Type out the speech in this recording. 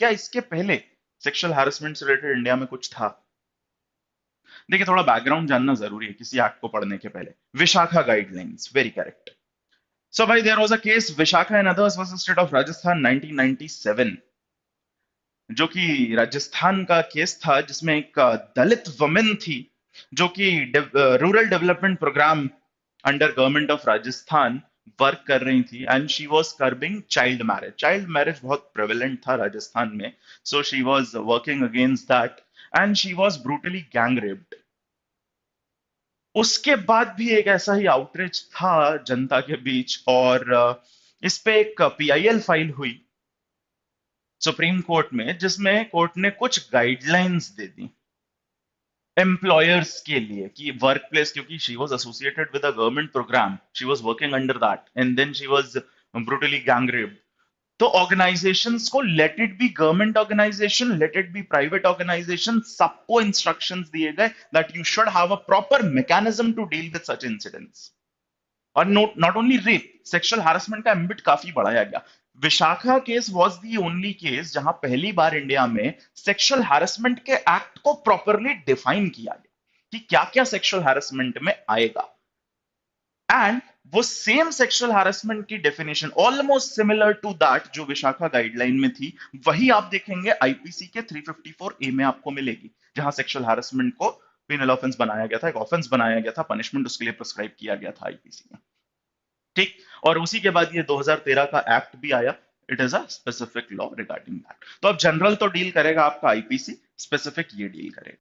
क्या इसके पहले सेक्सुअल हैरेसमेंट से रिलेटेड इंडिया में कुछ था? देखिए, थोड़ा बैकग्राउंड जानना जरूरी है किसी एक्ट को पढ़ने के पहले। Vishakha guidelines, very correct. So भाई, there was a case Vishakha and others versus state of Rajasthan 1997, जो कि राजस्थान का केस था, जिसमें एक दलित वुमेन थी जो कि rural development programme under government of Rajasthan work कर रही थी, and she was curbing child marriage. Child marriage बहुत प्रेवलेंट था राजस्थान में, so she was working against that, and she was brutally gang raped. उसके बाद भी एक ऐसा ही आउटरीच था जनता के बीच, और इस पे एक पीआईएल फाइल हुई सुप्रीम कोर्ट में, जिसमें कोर्ट ने कुछ गाइडलाइंस दे दी एम्प्लॉयर्स के लिए कि वर्क प्लेस, क्योंकि she was associated with a government program, she was working under that, and then she was brutally gang raped. तो ऑर्गेनाइजेशंस को, let it be government organisation, let it be private organisation, सबको instructions दिए गए that you should have a proper mechanism to deal with such incidents. और not not only rape, sexual harassment का ambit काफी बढ़ाया गया। Vishakha case was the only case जहां पहली बार इंडिया में सेक्सुअल हैरेसमेंट के एक्ट को प्रॉपरली डिफाइन किया गया कि क्या क्या सेक्सुअल हैरेसमेंट में आएगा। एंड वो सेम सेक्सुअल हैरेसमेंट की definition almost similar to that जो विशाखा गाइडलाइन में थी, वही आप देखेंगे आईपीसी के 354 ए में आपको मिलेगी, जहां सेक्सुअल हैरेसमेंट को पिनल ऑफेंस बनाया गया था, एक ऑफेंस बनाया गया था, पनिशमेंट उसके लिए प्रिस्क्राइब किया गया था आईपीसी में। ठीक। और उसी के बाद ये 2013 का एक्ट भी आया। It is a specific law regarding that. तो अब जनरल तो डील करेगा आपका आईपीसी, स्पेसिफिक ये डील करेगा।